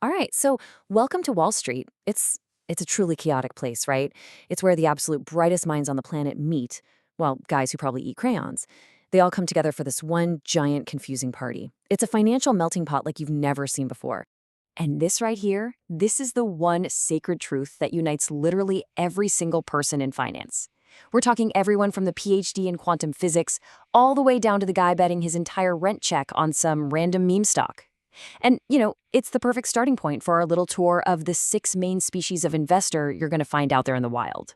All right, so welcome to Wall Street. It's a truly chaotic place, right? It's where the absolute brightest minds on the planet meet. Well, guys who probably eat crayons. They all come together for this one giant confusing party. It's a financial melting pot like you've never seen before. And this right here, this is the one sacred truth that unites literally every single person in finance. We're talking everyone from the PhD in quantum physics all the way down to the guy betting his entire rent check on some random meme stock. And, it's the perfect starting point for our little tour of the 6 main species of investor you're going to find out there in the wild.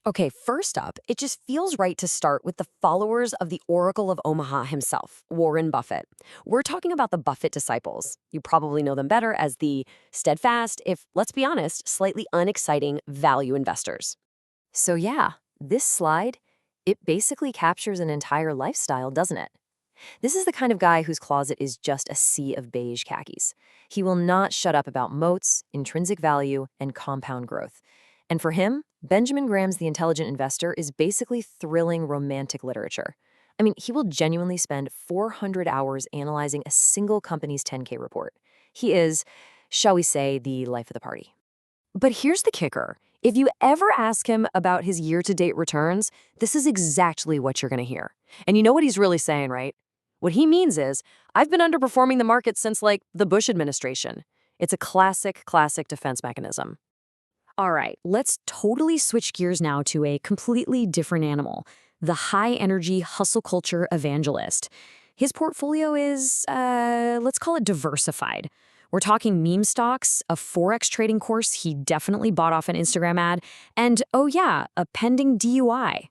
Okay, first up, it just feels right to start with the followers of the Oracle of Omaha himself, Warren Buffett. We're talking about the Buffett disciples. You probably know them better as the steadfast, if, let's be honest, slightly unexciting value investors. So yeah, this slide, it basically captures an entire lifestyle, doesn't it? This is the kind of guy whose closet is just a sea of beige khakis. He will not shut up about moats, intrinsic value, and compound growth. And for him, Benjamin Graham's The Intelligent Investor is basically thrilling romantic literature. I mean, he will genuinely spend 400 hours analyzing a single company's 10K report. He is, shall we say, the life of the party. But here's the kicker. If you ever ask him about his year-to-date returns, this is exactly what you're going to hear. And you know what he's really saying, right? What he means is, I've been underperforming the market since, the Bush administration. It's a classic defense mechanism. All right, let's totally switch gears now to a completely different animal, the high-energy hustle culture evangelist. His portfolio is, let's call it diversified. We're talking meme stocks, a Forex trading course he definitely bought off an Instagram ad, and, oh yeah, a pending DUI.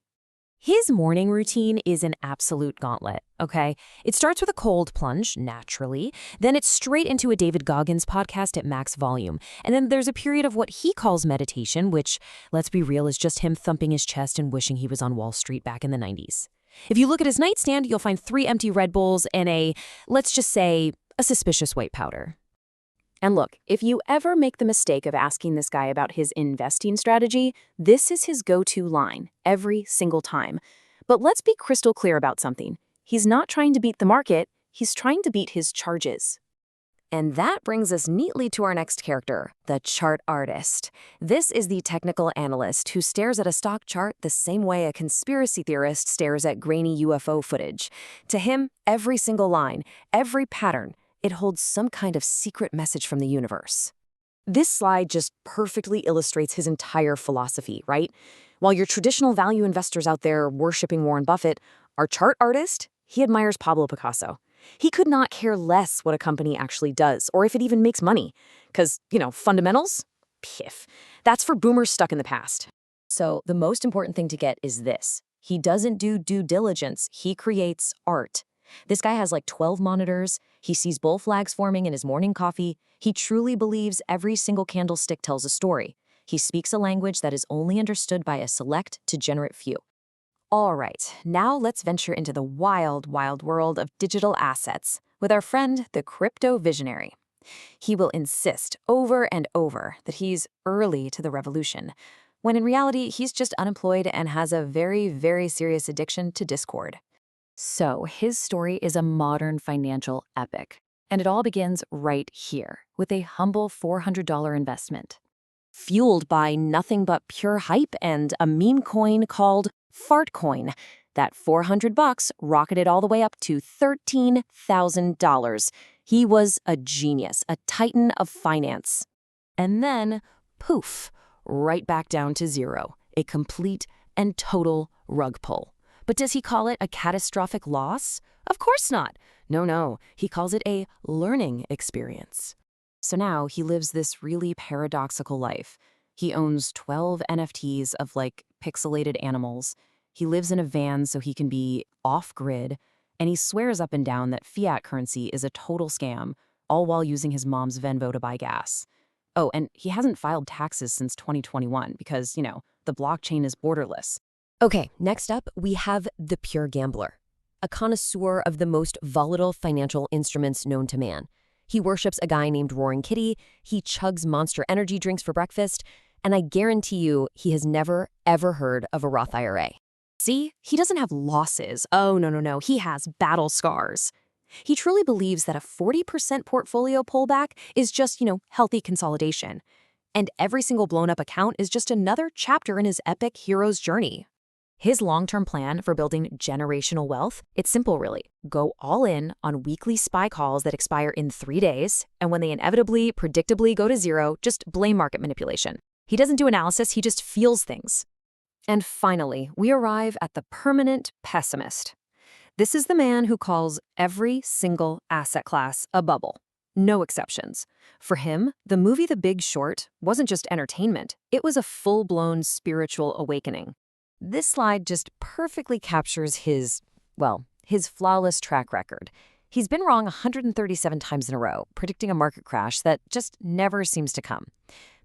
His morning routine is an absolute gauntlet, okay? It starts with a cold plunge, naturally. Then it's straight into a David Goggins podcast at max volume. And then there's a period of what he calls meditation, which, let's be real, is just him thumping his chest and wishing he was on Wall Street back in the 90s. If you look at his nightstand, you'll find 3 empty Red Bulls and let's just say, a suspicious white powder. And look, if you ever make the mistake of asking this guy about his investing strategy, this is his go-to line every single time. But let's be crystal clear about something. He's not trying to beat the market, he's trying to beat his charges. And that brings us neatly to our next character, the chart artist. This is the technical analyst who stares at a stock chart the same way a conspiracy theorist stares at grainy UFO footage. To him, every single line, every pattern, it holds some kind of secret message from the universe. This slide just perfectly illustrates his entire philosophy, right? While your traditional value investors out there worshiping Warren Buffett, our chart artist, he admires Pablo Picasso. He could not care less what a company actually does or if it even makes money. Because, fundamentals? Piff. That's for boomers stuck in the past. So the most important thing to get is this. He doesn't do due diligence, he creates art. This guy has 12 monitors. He sees bull flags forming in his morning coffee. He truly believes every single candlestick tells a story. He speaks a language that is only understood by a select, degenerate few. All right, now let's venture into the wild, wild world of digital assets with our friend, the crypto visionary. He will insist over and over that he's early to the revolution, when in reality, he's just unemployed and has a very, very serious addiction to Discord. So his story is a modern financial epic, and it all begins right here with a humble $400 investment. Fueled by nothing but pure hype and a meme coin called Fartcoin, that $400 rocketed all the way up to $13,000. He was a genius, a titan of finance. And then, poof, right back down to zero, a complete and total rug pull. But does he call it a catastrophic loss? Of course not. No, he calls it a learning experience. So now he lives this really paradoxical life. He owns 12 NFTs of pixelated animals. He lives in a van so he can be off-grid, and he swears up and down that fiat currency is a total scam, all while using his mom's Venmo to buy gas. Oh, and he hasn't filed taxes since 2021 because, the blockchain is borderless. Okay, next up, we have the pure gambler, a connoisseur of the most volatile financial instruments known to man. He worships a guy named Roaring Kitty, he chugs Monster energy drinks for breakfast, and I guarantee you he has never, ever heard of a Roth IRA. See, he doesn't have losses. Oh, no, he has battle scars. He truly believes that a 40% portfolio pullback is just, healthy consolidation. And every single blown-up account is just another chapter in his epic hero's journey. His long-term plan for building generational wealth, it's simple really. Go all in on weekly SPY calls that expire in 3 days, and when they inevitably, predictably go to zero, just blame market manipulation. He doesn't do analysis, he just feels things. And finally, we arrive at the permanent pessimist. This is the man who calls every single asset class a bubble. No exceptions. For him, the movie The Big Short wasn't just entertainment, it was a full-blown spiritual awakening. This slide just perfectly captures his flawless track record. He's been wrong 137 times in a row, predicting a market crash that just never seems to come.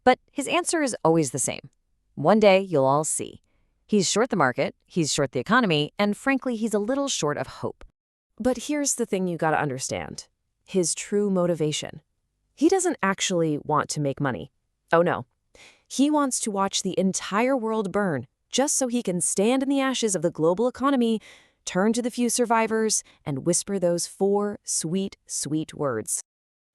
But his answer is always the same. One day, you'll all see. He's short the market, he's short the economy, and frankly, he's a little short of hope. But here's the thing you gotta understand. His true motivation. He doesn't actually want to make money. Oh no. He wants to watch the entire world burn, just so he can stand in the ashes of the global economy, turn to the few survivors, and whisper those 4 sweet, sweet words.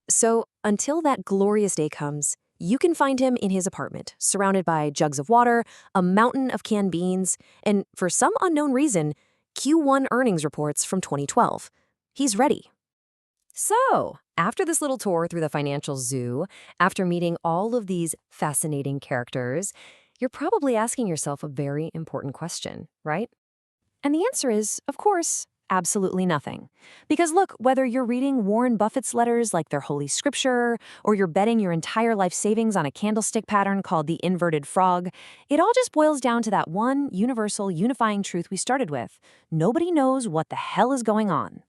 So, until that glorious day comes, you can find him in his apartment, surrounded by jugs of water, a mountain of canned beans, and for some unknown reason, Q1 earnings reports from 2012. He's ready. So, after this little tour through the financial zoo, after meeting all of these fascinating characters, you're probably asking yourself a very important question, right? And the answer is, of course, absolutely nothing. Because look, whether you're reading Warren Buffett's letters like they're holy scripture, or you're betting your entire life savings on a candlestick pattern called the inverted frog, it all just boils down to that one universal unifying truth we started with. Nobody knows what the hell is going on.